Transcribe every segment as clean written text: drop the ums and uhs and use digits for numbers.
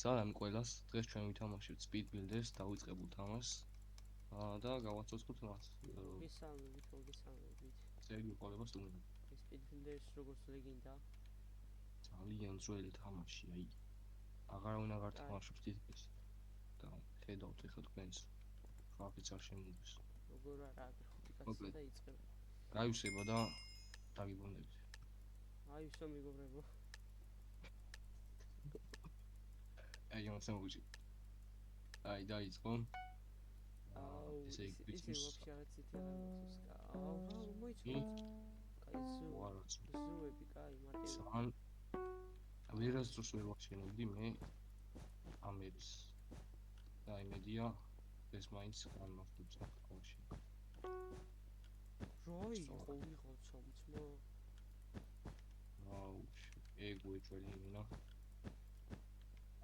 სალამი ყველას. დღეს ჩვენ ვითამაშებთ Speed Builders, დავიწყებულ თამაშს. და გავაცოცხლოთ მას. მოგესალმებით. წელი ყოლება სტუმრად. Speed Builders როგორც ლეგენდა. ძალიან ძველი თამაში, აი. აღარავინ აღარ თამაშობს თითქმის. და ხედავთ ეხლა თქვენს. ხალხიც არ შემოდის. როგორ არა, აგრეთვე კაცი და იწყება. გაივსება და დაგიბონდებით. აი, ვსო მეგობრებო. აი, ამასთან ვუჭი. აი, დაიწყო. ესე იგი, ისე ვაფშე არ ციტილა მოსკა. მოიწვია. კაი ზუები, კაი მარტივი. სან ვერასდროს ვერ ვახშენებდი მე ამერს. და იმედია ეს მაინც განმახტობს ახალში. როი, ხო ჩომცმო. აუ, ეგ უეჭველი მინა.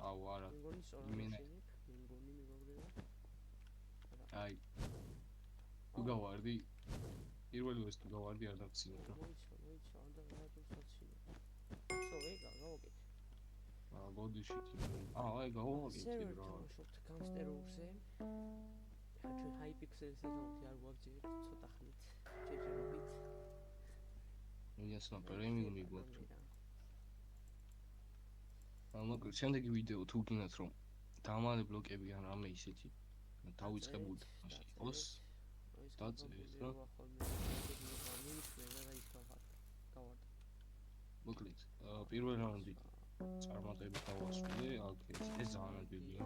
აუ, არა. მეგონი სწორად მეგონი მეგობრებო. აი. თუ გავარდი, პირველი ეს თუ გავარდი არ დაგცინო რა. მოიცა, და რა დავსაცინო. ხო, ეგა გავაკეთე. ბოდიში. აი, გავაკეთე რა. შოთ გამსტერურზე. ჩვენ Hypixel-ის აკაუნტი არ გვაქვს ცოტა ხნით. ჯერჯერობით. იასნა პრემიუმი გვაქვს. მაგრამ შემდეგი ვიდეო თუ გინდათ რომ დამალე ბლოკები ან რამე ისეთი დავიწყებული თამაში იყოს დაწერეთ რა. მოკლედ, პირველ რაუნდი წარმატებით დავასრულე, ოკეი, ეს ძალიან ადვილია.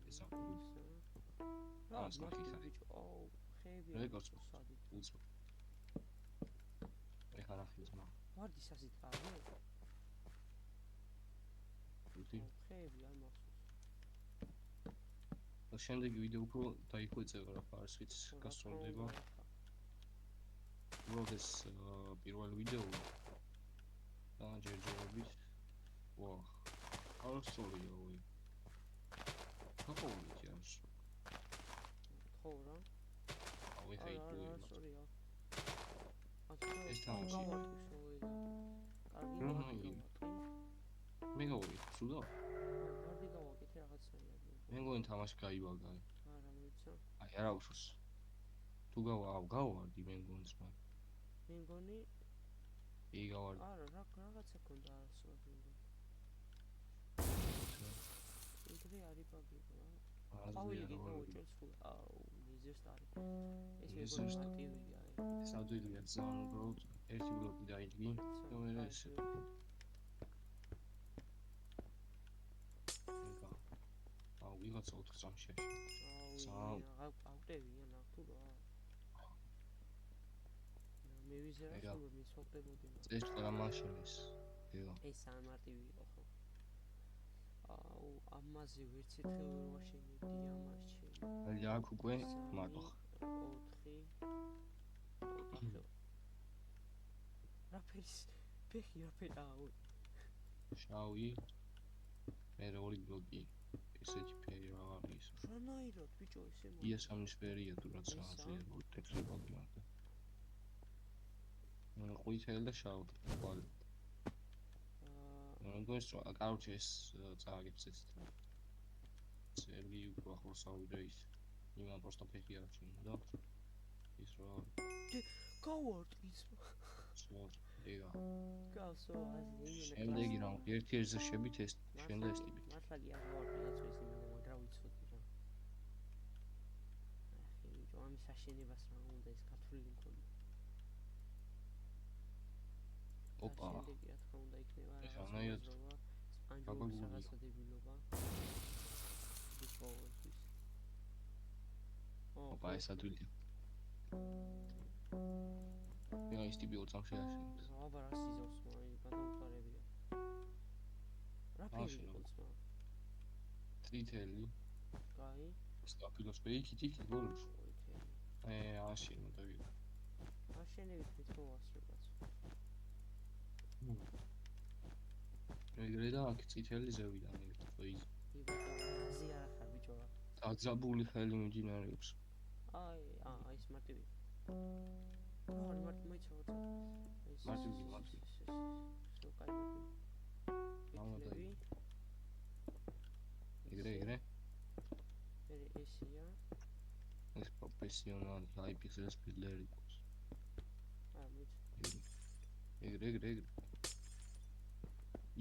ეს ამბობი. ამას ნახეთ. ხეები. რეკორდს უწევ. ეხლა ნახეთ რა. ვარდი სასით ყავი? უთი. ხეები არ მახსოვს. შემდეგი ვიდეო უფრო დაიხვეწება რა ფარსიც გასწორდება. უბრალოდ ეს პირველი ვიდეო და ჯერჯერობით ვა არასწორია უი. კაპოული ჯანს. ხო რა. აუ ეხა იტუე. არასწორია. ეს თამაში. კარგი. მეგობრი, სულა? ვარდი გავაკეთე რაღაცნაირად. მეგონი თამაში გაიბაგა. არა მოიცა. აი არა უშოს. თუ გავარდი მეგონს მაგ. მეგონი ი გავარდი. არა რაღაცა ქონდა არასწორად მეგონი. ეგრე არის ბაგები რა. აუ იგი მოუჭერს ხო. აუ მიზერს არის. ეს მეგონი ეს ადვილია ძალიან უბრალოდ ერთი ბლოკი დაიდგი და მე ეს აუ ვიღაცა 4 წამში აუ ავტევიან ახლა რა მე ვიზერა რომ მიცოხდებოდი ეს ყველა მაშინის დილა ეს ამარტივი იყო ხო აუ ამაზე ვერცით ვაშენებდი ამაში აი აქ უკვე მარტო 4 რაფერის ფეხი რაფერაო შავი მე ორი ბლოკი ესეთი ფერი რა არის რანაირად ბიჭო ესე იესამის ფერია თუ რაც აზრია ტექსტი მაგდა ყვითელი და შავი ყოლ გოს კაუჩი ეს წააგებცეთ სერგი უფრო ახლოს ავიდა ის იმან პროსტო ფეხი არჩინდა ის რა გავარტყის ეგა გავსო აზრი შემდეგი რაუნდი ერთ-ერთზე შებით ეს შენ და ეს ტიპი მართალია გავარტყი რაც ეს იმენა მაგრამ ვიცოდი რა ახი ბიჭო ამის აშენებას რა უნდა ეს გათვლილი მქონდა ოპა შემდეგი რა თქმა უნდა იქნება რაღაცა სპანჯობის რაღაცა დებილობა ბიჭო ის ოპა ეს ადვილია я ის ტიპი 2 წამში აშენებს აბა რა სიზავს მაი გადაუყარებია რა ფერი იყოს მა წითელი კაი სტაფილოს პეიქი ტიქი გოლს აშენო და ვიღა აშენებით მithოვასრებაც ეგრე და აქ წითელი ზევიდან ერთო ის იბადა აზი არა ხარ ბიჭო რა დაძაბული ხელი მიმდინარეობს აი ის მარტივი ორი მოიცა მარტივი სო კაი მარტივი პროფესია. ეს პროფესიონალი IP-ს ბილდერი იყოს. მოიცა. ეგრე.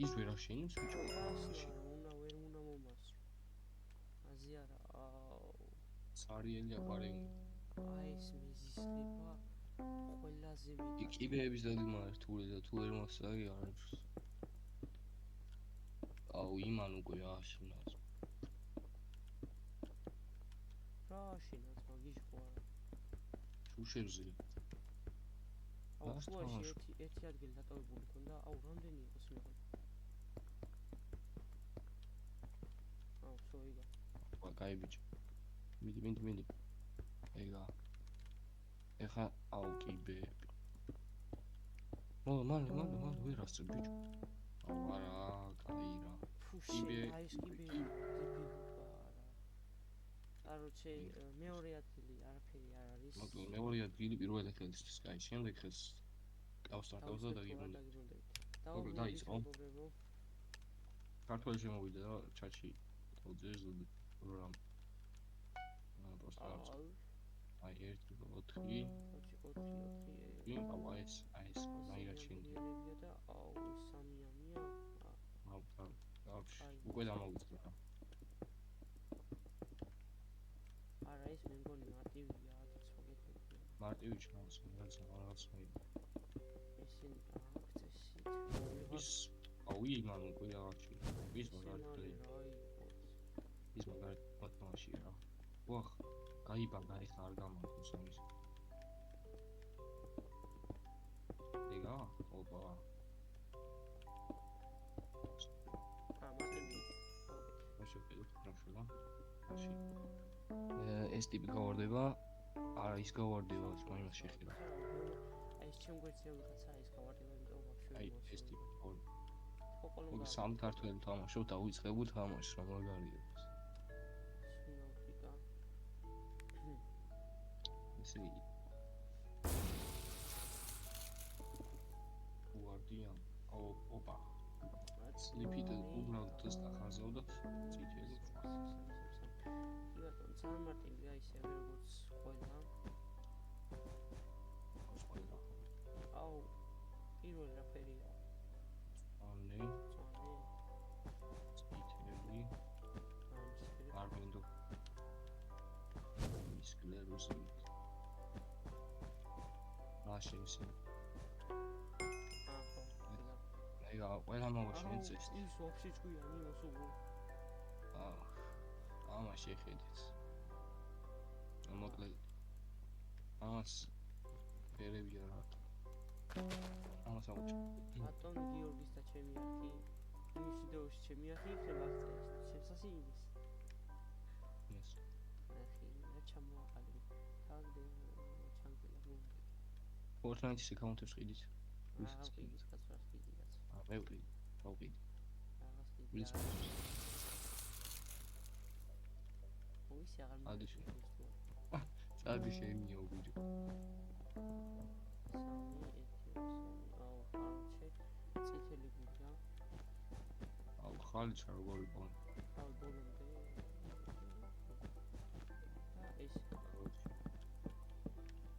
ის ვერ აღშენებს ბიჭო. უნდა მომასრო. აზი არა. სარიელია პარენი. ეს მეზისლება ყველაზე მეტად. კიბეების დადი რთული და თუ ვერ მოსწაი არ არის. იმან უკვე აშინავს. რა აშინავს მაგიჟ ხო არა? შუშებზე. სლოში ერთი ადგილი დატოვებული ქონდა. რამდენი იყოს მიყოლ? სოიგა. კაი ბიჭო. მიდი. ეგა. ეხა კიბეები. მალე ვერ ასწრებ ბიჭო. არა, კაი რა. ეს კიბე კაროჩე მეორე ადგილი არაფერი არ არის. მეორე ადგილი პირველ ხელისთვის, კაი, შემდეგ ხელს ავსტარტავს და დაგიბრუნდებით. დაიწყო. ქართველი შემოვიდა და ჩატში დავძერს პროგრამ. აი 1 4 ეს ნაირად შენდება და სამიანია. უკვე დამოვიწყდა. არა ეს მე მგონი მარტივია, აქაც მოგეთქვია. მარტივი ჩანს, რაღაც მოიგო. ესენი აქცესი. ის იმან უკვე აღარჩი. ის მაგარი მათმაშია რა. ვახ, გაიბანა ეხლა არ გამართოს ამის. ეგა? ოპა. მარტივი. ეს ტიპი გავარდება. არა, ის გავარდება, მაინც შეხედა. ეს ჩემ გვერდზე ვიღაცა ის გავარდება, იმიტომ ვაფშე აი, ეს ტიპი გავარდება. ხო, სამ ქართველ თამაშობ და უიწყებულ თამაშს რა მაგარია. სინოფიკა. ესე იგი. უარდიან. ოპა. ლიფიტ უბრალოდ დასახაზავდა წითელი. ძალიან მარტივია ისევე როგორც ყველა. პირველი რაფერია? წვანე. წითელი. არმინდო. სკლეროზი. მაშინსი. ეგა ყველა მოვაშენეთ ეს. ის ვაფშე ჭკვიანი მოსუგო. ამა შეხედეთ. მოკლედ. ამას ფერებია რა. ამას აუჩ. ბატონ გიორგის და ჩემი ართი. ის ვიდეოში ჩემი ართი იქნება აღწერაში. შემსასი ის. ეს. რა ჩამოაყალიბე. თავზე ჩამკილა გუნდი. Fortnite-ის აკაუნტებს ყიდით. ვისაც ყიდით კაცრას ყიდი კაც. მე ვყიდი. გავყიდი. რაღაც ყიდი. ვის? ისი აღარ ადიში. სადი შეიმიო ბიჭო. წითელი გუნდა. ხალჩა როგორ იყო? ბოლომდე. ეს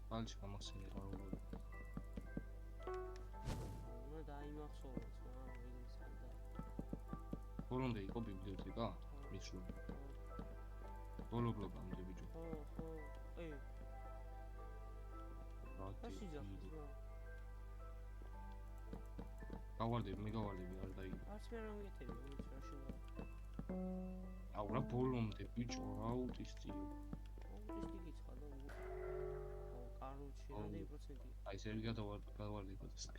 ხალჩა ამასინი რა როგორ იყო? უნდა დაიმახსოვროს რა ვინც ანდა. ბოლომდე იყო ბიბლიოთეკა? მისულ. ბოლობლობამდე ბიჭო. ხო. ასე ძახის რა. გავარდები არ დაიგო. არც მე არ მიგეთები, ვინც რა შეიძლება. რა ბოლომდე ბიჭო, რა უტისტიო. უტისტი გიცხა და კაროჩი, რამდენი პროცენტია? აი ზერი გავარდება,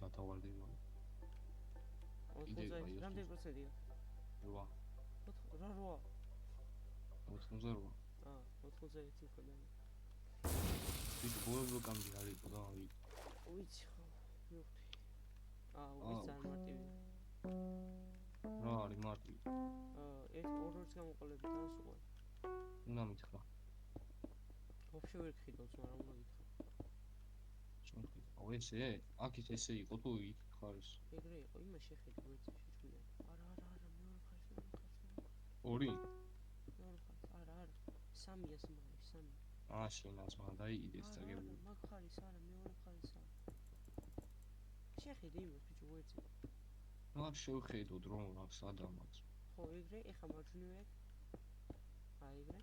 გადავარდება. რამდენი პროცენტია? 8. რა 8? 88. 91 მქონდა. ბიჭო ბოლობლობამდე არ იყო და აი. ვიცი ხო, მივხვდი. ის ძალიან მარტივია. რა არის მარტივი? ორ-ორს გამოყოლებით ასუყო. უნდა მითხრა. ვაფშე ვერ გხიდავს, მაგრამ უნდა გითხრა. ესე? აქეთ ესე იყო თუ იქ ხარეს? ეგრე იყო, იმას შეხედე გვერდზე შეჭვია. არა, მეორე ხარეს. ორი? მეორე ხარეს, არა. 3-ია სიმაღლე, 3. მაშინაც მან დაიყიდეს წაგებული. მაგ ხარის არა, მეორე ხარისა. შეხედე იმას ბიჭო ვერცი. რა შევხედოთ რომ რა სადამაც. ხო, ეგრე, ეხა მარჯვნივ ეგ. აი ეგრე.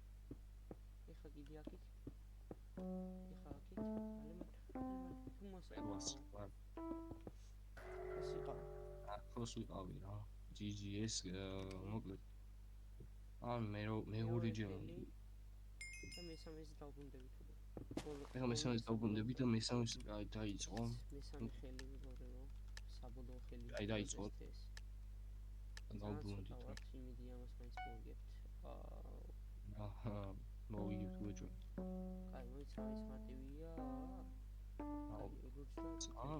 ეხა კიდე აქით. ეხა აქით. თუ მოსწავლე. ვარ. ეს იყავ. ახლოს ვიყავი რა. GGS მოკლედ. მეორე ჯერ და მესამეს დაუბრუნდები თუ. ეხა მესამეს დაუბრუნდები და მესამეს დაიწყო. მესამე ხელი მეგობრებო. საბოლოო ხელი. აი დაიწყო. დაუბრუნდით. იმედი ამას მაინც მოვიგებთ. აჰა, მოვიგებთ ბიჭო. კაი, მოიცა ის მარტივია. აუ,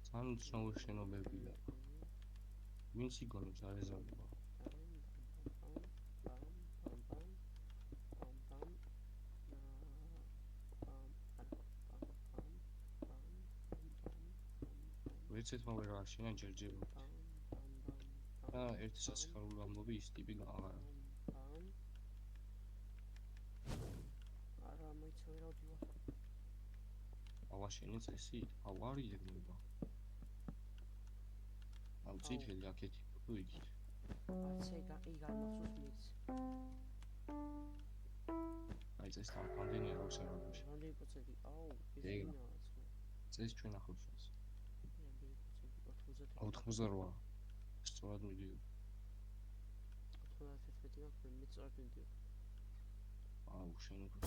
ძალიან ცნობილ შენობებია. ვინც იგონებს არეზარება. ვერცერთმა ვერ აღაშინა ჯერჯერობით. და ერთი სასიხარული ამბობი ის ტიპი გააღარა. არა, მოიცა ვერ ავდივარ. ავაშენი წესი, ავარი ეგნება. ამ წითელი აქეთი თუ იქით. არც ეგ არ მახსოვს მის. აი წეს ამდენი არ აქვს ამაში. რამდენი პროცენტი? აუ, ეს ვინაა? წეს ჩვენ ახლოს ვართ. რამდენი პროცენტი? 88. სწორად მიდიო. 91 გაქვს, მე სწორად მიდიო. აუ, შენ უკვე.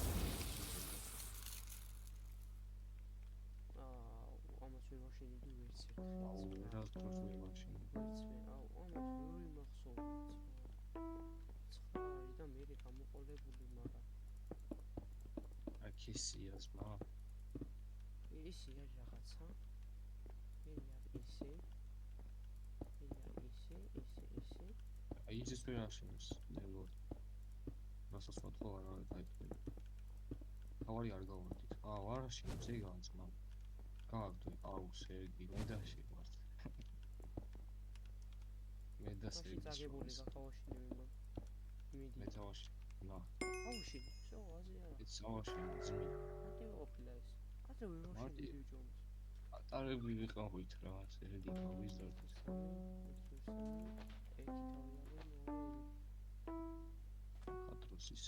ამას ვერ ვაშენდი ვერც ერთ. აუ, რა თქოს ვერ ვაშენდი. ვერც მე, აუ, ამას ვერ ვიმახსოვრე. ცხარი და მე გამოყოლებული, მაგრამ აქისიას მა. ისი არის რაღაცა. მე არ ისე. აი ის ვერ აშენებს, ნებოდ. რასაც ვთქვა რა დაიწყო. თავარი არ გავარდით. არ აშენებს ეგაც მა. გავაგდო, აუ, სერგი, მე დაშევართ. მე და სერგი. წაგებული გახავაშინე მე. მე თავაში. ნა. აუში, შო, აზი არა. ეს ავაშენი ძმი. მარტივ ყოფილა ეს. ათე ვერ ვაშენდი ბიჭო. ატარები ვიყავით რა, სერგი გავიზარდეთ. ხატროსის.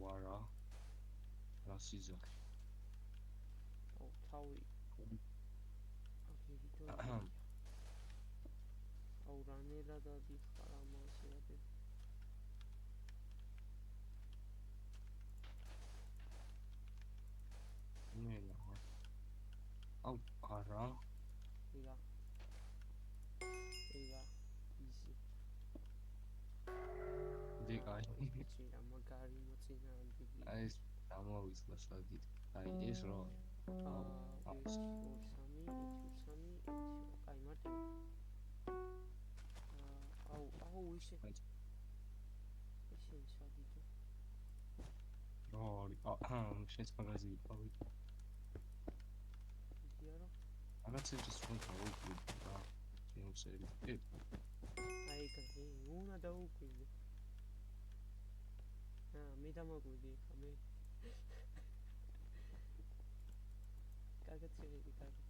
ვარა. რასიზა. აუ, თავი. აგერიტო. აუ, რანერა დადიხარ ამას ერადე. ნელა. აუ, არა. იგა. იზი. დეგაი. ჭირა მაგარი მოცინა ამბიგი. აი ეს გამოვიწყდა სადით. აი ეს რო. აუ, 1 2 3 კაი მარტივი. აუ, ისე. ისე სადით. შენს მაგაზი ვიყავი. იდეარო. რაღაცებს თქვენ გავუკვირდით რა. შემოსერი. აი კაცი, უნდა დაუკვირდე. მე დამაკვირდი ხა მე. კაცი, კაცი.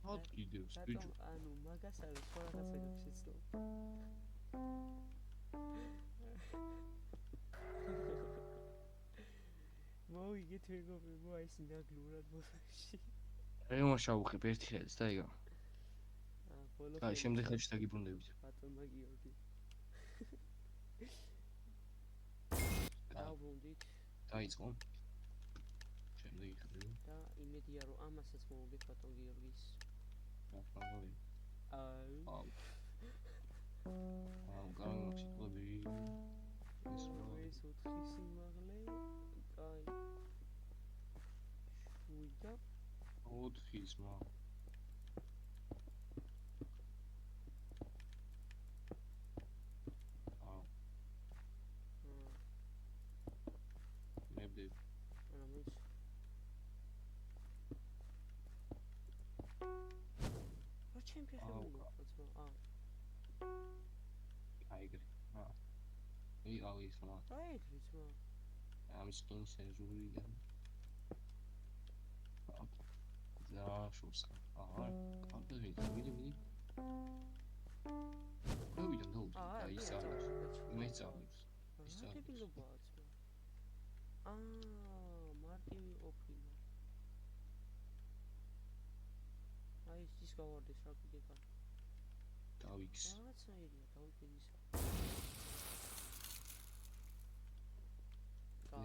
სად კიდევს ბიჭო? ანუ მაგას არის სხვა რაღაცა გაქვს შეცდომა. მოვიგეთ მეგობრებო, აი ეს ნაგლურად მოსაში. შემოშავხებ ერთი ხელს და იგა. ბოლო. აი შემდეგ ხელში დაგიბრუნდებით. ბატონმა გიორგი. დაუბრუნდით. დაიწყო. შემდეგი ხელი. და იმედია რომ ამასაც მოვიგეთ ბატონ გიორგის. ნახავი. აუ, კარგი სიტყვები. ეს 4 სიმაღლე. კაი. შუიდა. 4-ის მა. აუ. მებდე. არა მოიც. რა ჩემ ფეხები მოხდა? აიგრი. ვიყავი ის რა. აიგრი ძმა. ამის კინ სენზურიდან. და შურსა. კამპები მიდი. ყვევიდან დაუდი და ის არის. მე წავიდს. ის რა წავიდს. დებილობაა ძმა. მარტივი ყოფილა. აი ის გავარდეს რა კიდე კარ. დავიქს. რაღაცაირია დავიფინისა.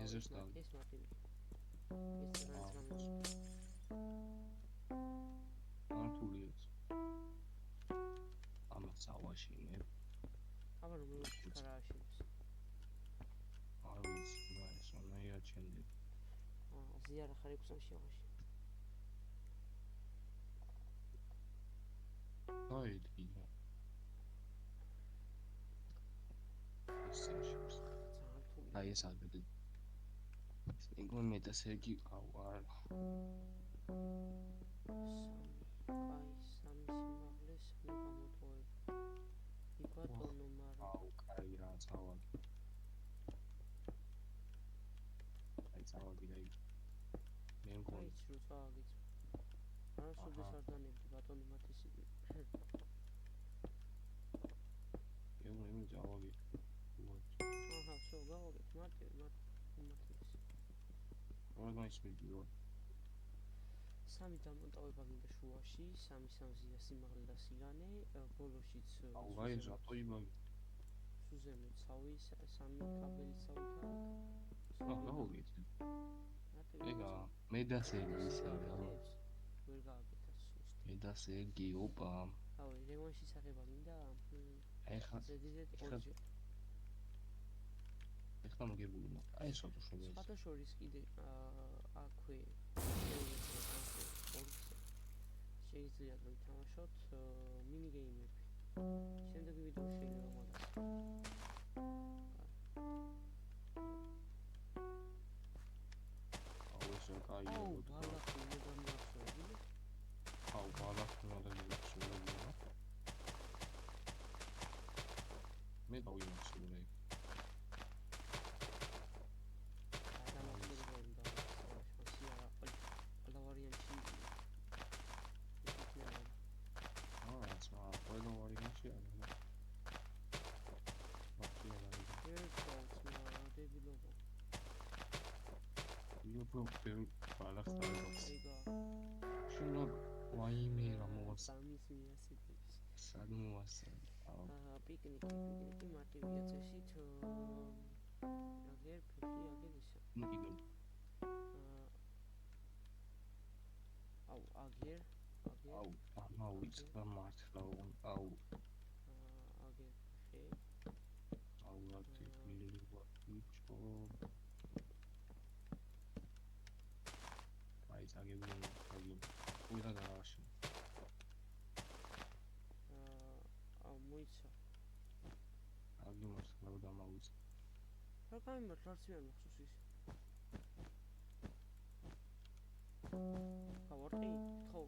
ეზერს და ეს მარტივი. ეს რაც გამოჩნდა. მართულიაც. ამას ავაშინე. აბა რომ ვიქარაშინებს. არ ვიცი, მაინც რა ჩენდი. ზიარა ხარ 6 სამში ავაში. დაიდი. ისეშს. აი ეს ალბეთ. იქ მეტასეგი არ. სამი სიმაღლეს მე გამოტოვებ. იბატონო მარა. კაი რა წავაგი. აი წავაგი და იქ. მე მგონი. აიც რო წავაგიც. არა სუდეს არ დანებდი ბატონი მათისი. მე წავაგი. შო გავაგეთ მარტივი. ორგანიზ ვიდეო. სამი დამონტავება გინდა შუაში, სამი სამზია სიმაღლე და სიგანე, ბოლოშიც აი რატო იმაგი? სუზემო ცავი, სამი კაბელი ცავი და გავიგეთ. ეგა მედასეგი ისე რა. ვერ გააკეთეთ სუსტი. მედასეგი ოპა. ავი რევანში საღება მინდა? ეხლა ეხლა მოგებული მაქვს. აი ეს რატო შეიძლება? სხვათა შორის კიდე აქვე შეიძლება რომ თამაშოთ მინი გეიმები. შემდეგი ვიდეო შეიძლება მაგას. ეს რა კაია. ბალახი უნდა დამიახსოვები. ბალახი უნდა დამიახსოვები. მე დავიმახსოვრე. Super balak tarafs. Şuna vayme ramos. Samis miasitebs. Sadmuas. Picnic მარტივია წესით. აგერ ფეხი აგერისა. მიგონ. აგერ. ამავიწყდა მართლა აუ. აგერ ფეხი. აუათი მილიგვა ვიჩო. აგებული უდა გარაში მოიცა აგიმოს რა დამავიწყე რა გამიმართ არც მე არ მახსოვს ის გავარტყი ხო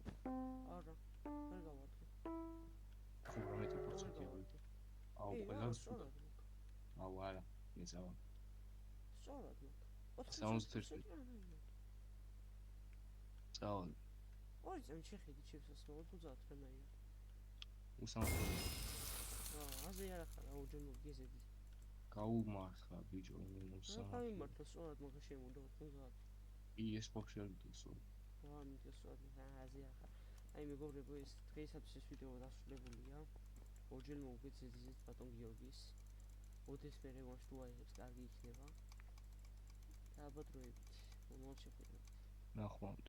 არა ვერ გავარტყი ხო 90% აუ ყველას აუ არა მისავა სწორად 90% წავალ. ორი წამი შეხედი ჩემს მოუწოდათ რანაირად. უსამართლოა. აზე არა ხარ, აუჯერ მოგეზედი. გაუმართლა ბიჭო, მე უსამართლოა. გამიმართლა სწორად მაგას შემოდა 90. ეს ფოქშერდისო. მითესვად აზე არა ხარ. აი მეგობრებო, ეს დღეისათვის ეს ვიდეო დასრულებულია. ორჯერ მოგეძედით ბატონ გიორგის. ოდეს მე რევანშ თუ აიღებს, კარგი იქნება. და ალბათ როებით. მომავალ შეხვედრამდე. ნახვამდის.